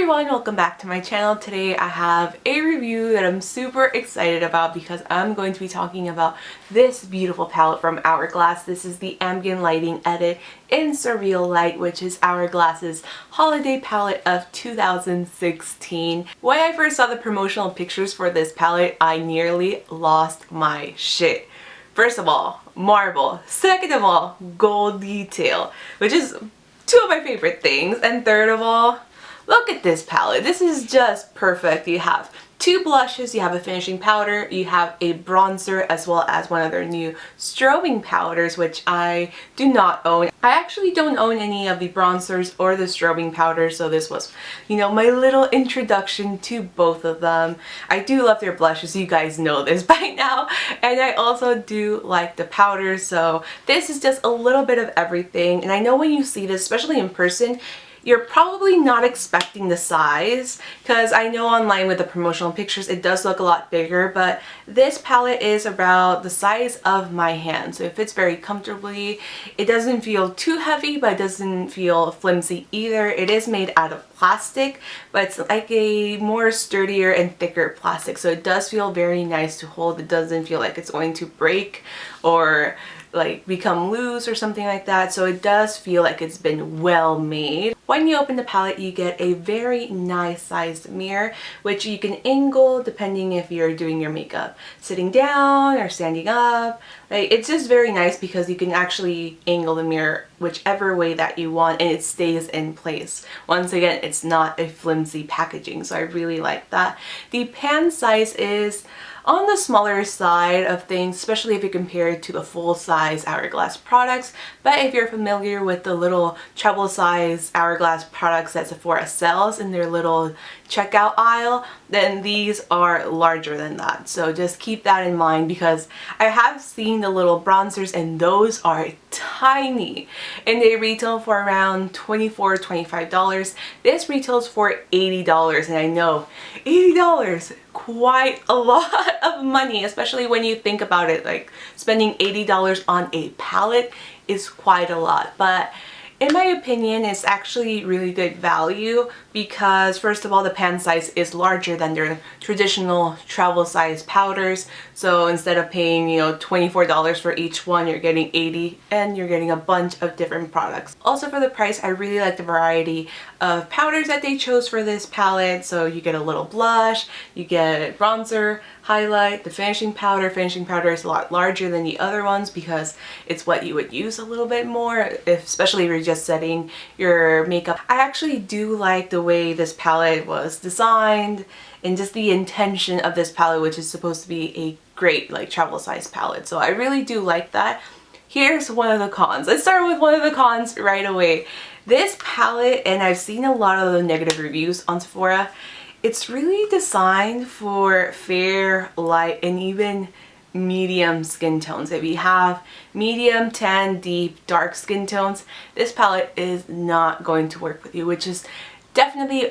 everyone, welcome back to my channel. Today I have a review that I'm super excited about because I'm going to be talking about this beautiful palette from Hourglass. This is the Ambient Lighting Edit in Surreal Light, which is Hourglass's holiday palette of 2016. When I first saw the promotional pictures for this palette, I nearly lost my shit. First of all, marble. Second of all, gold detail, which is two of my favorite things. And third of all, look at this palette. This is just perfect. You have two blushes, you have a finishing powder, you have a bronzer, as well as one of their new strobing powders, which I do not own. I actually don't own any of the bronzers or the strobing powders, so this was, my little introduction to both of them. I do love their blushes, you guys know this by now, and I also do like the powders, so this is just a little bit of everything. And I know when you see this, especially in person, you're probably not expecting the size, because I know online with the promotional pictures it does look a lot bigger, but this palette is about the size of my hand, so it fits very comfortably. It doesn't feel too heavy, but it doesn't feel flimsy either. It is made out of plastic, but it's like a more sturdier and thicker plastic, so it does feel very nice to hold. It doesn't feel like it's going to break or like become loose or something like that, so it does feel like it's been well made. When you open the palette, you get a very nice sized mirror, which you can angle depending if you're doing your makeup sitting down or standing up. Like, it's just very nice because you can actually angle the mirror whichever way that you want and it stays in place. Once again, it's not a flimsy packaging, so I really like that. The pan size is on the smaller side of things, especially if you compare it to the full-size Hourglass products. But if you're familiar with the little travel size Hourglass products that Sephora sells in their little checkout aisle, then these are larger than that. So just keep that in mind, because I have seen the little bronzers and those are tiny and they retail for around $24, $25. This retails for $80, and I know $80, quite a lot of money, especially when you think about it. Like, spending $80 on a palette is quite a lot, but in my opinion, it's actually really good value because, first of all, the pan size is larger than their traditional travel size powders. So instead of paying, $24 for each one, you're getting $80 and you're getting a bunch of different products. Also, for the price, I really like the variety of powders that they chose for this palette. So you get a little blush, you get bronzer, highlight, the finishing powder. Finishing powder is a lot larger than the other ones because it's what you would use a little bit more, especially if you're just setting your makeup. I actually do like the way this palette was designed and just the intention of this palette, which is supposed to be a great travel size palette. So I really do like that. Here's one of the cons. Let's start with one of the cons right away. This palette, and I've seen a lot of the negative reviews on Sephora, it's really designed for fair, light, and even medium skin tones. If you have medium, tan, deep, dark skin tones, this palette is not going to work with you, which is definitely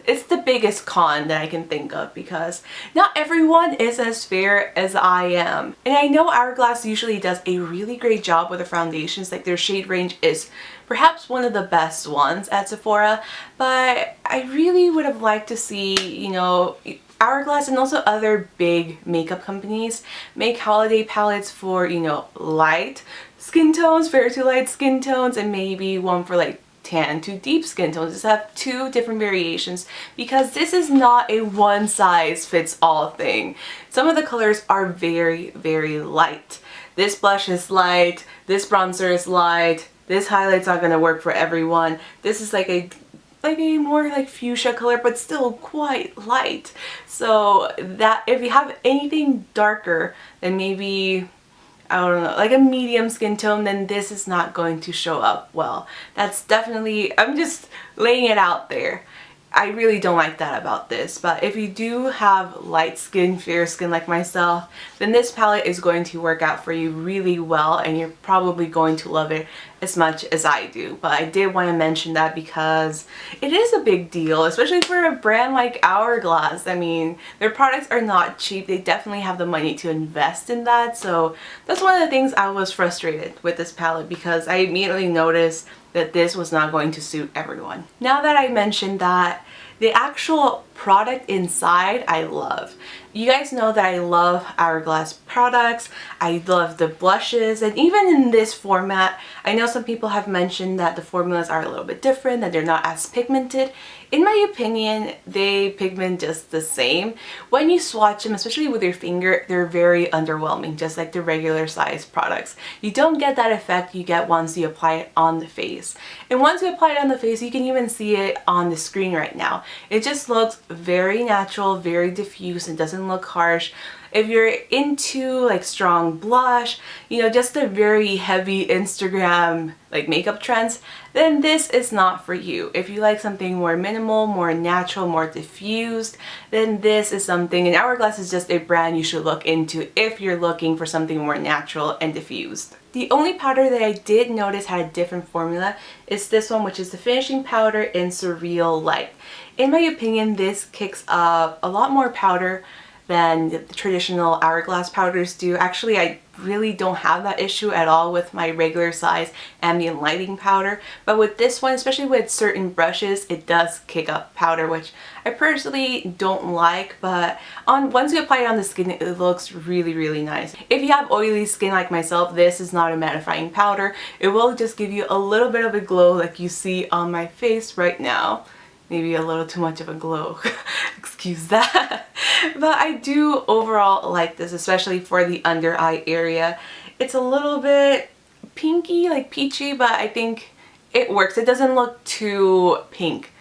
it's the biggest con that I can think of, because not everyone is as fair as I am. And I know Hourglass usually does a really great job with the foundations. Like, their shade range is perhaps one of the best ones at Sephora, but I really would have liked to see, Hourglass and also other big makeup companies make holiday palettes for, light skin tones, fair to light skin tones, and maybe one for tan to deep skin tones. Just have two different variations, because this is not a one size fits all thing. Some of the colors are very, very light. This blush is light, this bronzer is light, this highlight's not going to work for everyone. This is like a more fuchsia color, but still quite light. So that if you have anything darker than maybe, I don't know, like a medium skin tone, then this is not going to show up well. That's definitely, I'm just laying it out there. I really don't like that about this, but if you do have light skin, fair skin like myself, then this palette is going to work out for you really well, and you're probably going to love it as much as I do, but I did want to mention that because it is a big deal, especially for a brand like Hourglass. I mean, their products are not cheap. They definitely have the money to invest in that, so that's one of the things I was frustrated with this palette, because I immediately noticed that this was not going to suit everyone. Now that I mentioned that, the actual product inside I love. You guys know that I love Hourglass products. I love the blushes, and even in this format, I know some people have mentioned that the formulas are a little bit different, that they're not as pigmented. In my opinion, they pigment just the same. When you swatch them, especially with your finger, they're very underwhelming, just like the regular size products. You don't get that effect you get once you apply it on the face. And once you apply it on the face, you can even see it on the screen right now. It just looks very natural, very diffuse, and doesn't look harsh. If you're into like strong blush, you know, just the very heavy Instagram like makeup trends, then this is not for you. If you like something more minimal, more natural, more diffused, then this is something, and Hourglass is just a brand you should look into if you're looking for something more natural and diffused. The only powder that I did notice had a different formula is this one, which is the finishing powder in Surreal Light. In my opinion, this kicks up a lot more powder than the traditional Hourglass powders do. Actually, I really don't have that issue at all with my regular size ambient lighting powder, but with this one, especially with certain brushes, it does kick up powder, which I personally don't like, but once you apply it on the skin, it looks really nice. If you have oily skin like myself, this is not a mattifying powder. It will just give you a little bit of a glow like you see on my face right now. Maybe a little too much of a glow. Excuse that. But I do overall like this, especially for the under eye area. It's a little bit pinky, like peachy, but I think it works. It doesn't look too pink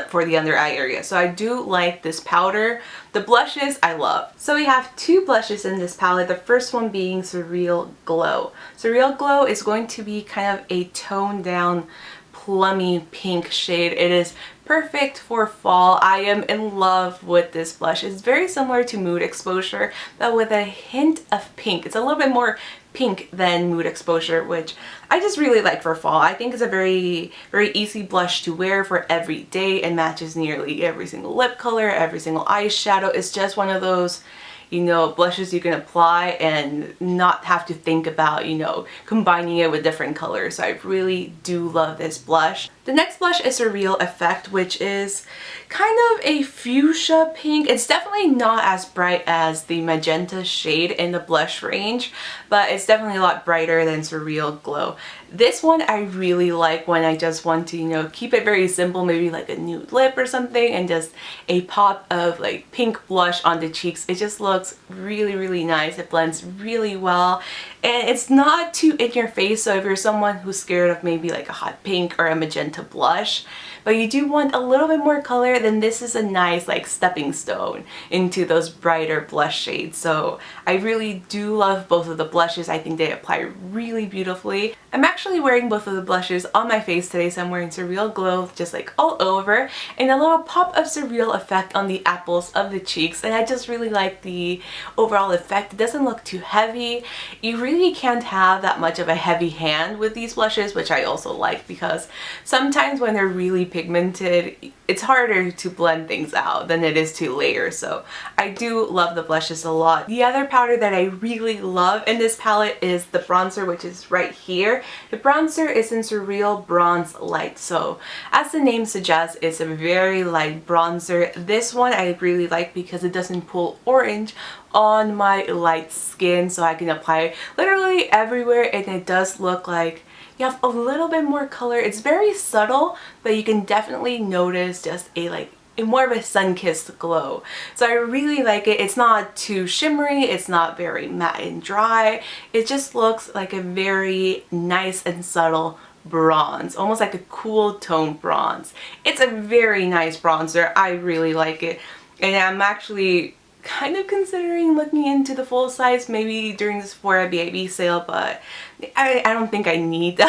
for the under eye area. So I do like this powder. The blushes I love. So we have two blushes in this palette. The first one being Surreal Glow. Surreal Glow is going to be kind of a toned down plummy pink shade. It is perfect for fall. I am in love with this blush. It's very similar to Mood Exposure, but with a hint of pink. It's a little bit more pink than Mood Exposure, which I just really like for fall. I think it's a very easy blush to wear for every day and matches nearly every single lip color, every single eyeshadow. It's just one of those, you know, blushes you can apply and not have to think about, you know, combining it with different colors. So I really do love this blush. The next blush is a Surreal Effect, which is kind of a fuchsia pink. It's definitely not as bright as the magenta shade in the blush range, but it's definitely a lot brighter than Surreal Glow. This one I really like when I just want to, you know, keep it very simple, maybe like a nude lip or something, and just a pop of like pink blush on the cheeks. It just looks really nice. It blends really well, and it's not too in your face. So if you're someone who's scared of maybe like a hot pink or a magenta blush, but you do want a little bit more color, then this is a nice like stepping stone into those brighter blush shades. So I really do love both of the blushes. I think they apply really beautifully. I'm actually wearing both of the blushes on my face today, so I'm wearing Surreal Glow just like all over, and a little pop of Surreal Effect on the apples of the cheeks, and I just really like the overall effect. It doesn't look too heavy. You really can't have that much of a heavy hand with these blushes, which I also like, because sometimes when they're really pigmented, it's harder to blend things out than it is to layer. So I do love the blushes a lot. The other powder that I really love in this palette is the bronzer, which is right here. The bronzer is in Surreal Bronze Light. So as the name suggests, it's a very light bronzer. This one I really like because it doesn't pull orange on my light skin, so I can apply it literally everywhere, and it does look like you have a little bit more color. It's very subtle, but you can definitely notice just a more of a sun-kissed glow. So I really like it. It's not too shimmery, it's not very matte and dry. It just looks like a very nice and subtle bronze, almost like a cool tone bronze. It's a very nice bronzer. I really like it, and I'm actually kind of considering looking into the full size maybe during this Sephora BAB sale, but I don't think I need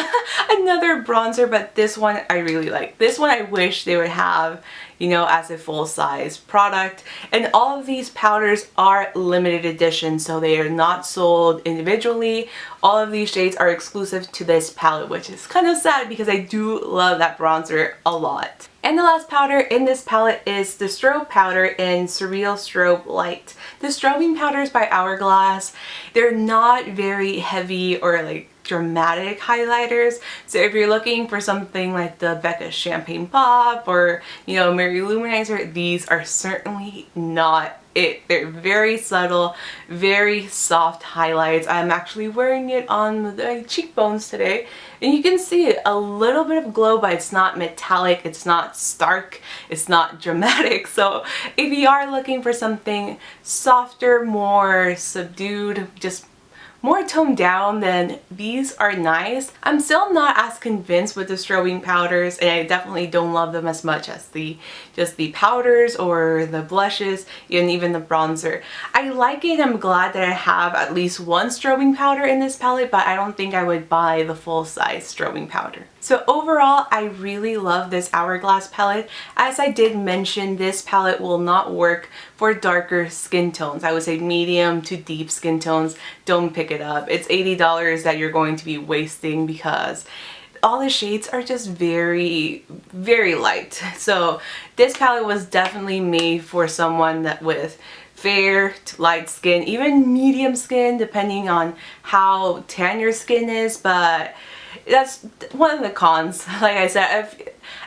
another bronzer. But this one I really like. This one I wish they would have, you know, as a full-size product. And all of these powders are limited edition, so they are not sold individually. All of these shades are exclusive to this palette, which is kind of sad because I do love that bronzer a lot. And the last powder in this palette is the strobe powder in Surreal Strobe Light. The strobing powders by Hourglass, they're not very heavy or like dramatic highlighters. So if you're looking for something like the Becca Champagne Pop or, you know, Mary Luminizer, these are certainly not it. They're very subtle, very soft highlights. I'm actually wearing it on the cheekbones today, and you can see it, a little bit of glow, but it's not metallic, it's not stark, it's not dramatic. So if you are looking for something softer, more subdued, just more toned down, then these are nice. I'm still not as convinced with the strobing powders, and I definitely don't love them as much as just the powders or the blushes and even the bronzer. I like it. I'm glad that I have at least one strobing powder in this palette, but I don't think I would buy the full-size strobing powder. So overall, I really love this Hourglass palette. As I did mention, this palette will not work for darker skin tones. I would say medium to deep skin tones. Don't pick it up. It's $80 that you're going to be wasting because all the shades are just very, very light. So this palette was definitely made for someone that with fair to light skin, even medium skin, depending on how tan your skin is, but that's one of the cons. Like I said,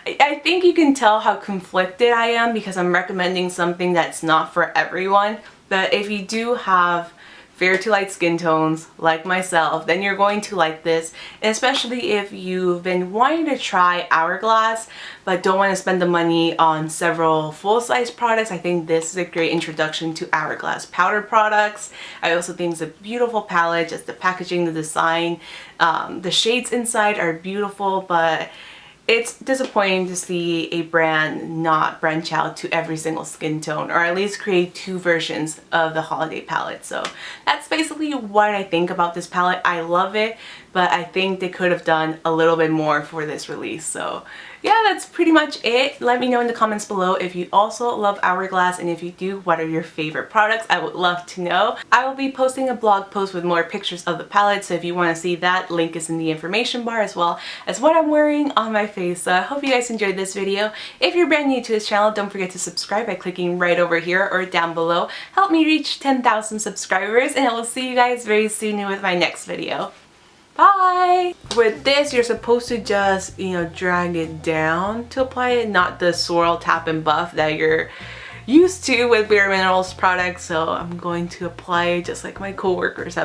I think you can tell how conflicted I am because I'm recommending something that's not for everyone. But if you do have fair to light skin tones like myself, then you're going to like this. And especially if you've been wanting to try Hourglass but don't want to spend the money on several full-size products, I think this is a great introduction to Hourglass powder products. I also think it's a beautiful palette, just the packaging, the design, the shades inside are beautiful, but it's disappointing to see a brand not branch out to every single skin tone, or at least create two versions of the holiday palette. So that's basically what I think about this palette. I love it, but I think they could have done a little bit more for this release. So yeah, that's pretty much it. Let me know in the comments below if you also love Hourglass, and if you do, what are your favorite products? I would love to know. I will be posting a blog post with more pictures of the palette, so if you want to see that, link is in the information bar, as well as what I'm wearing on my face. So I hope you guys enjoyed this video. If you're brand new to this channel, don't forget to subscribe by clicking right over here or down below. Help me reach 10,000 subscribers, and I will see you guys very soon with my next video. Bye! With this, you're supposed to just, you know, drag it down to apply it, not the swirl, tap, and buff that you're used to with bareMinerals products. So I'm going to apply it just like my coworkers have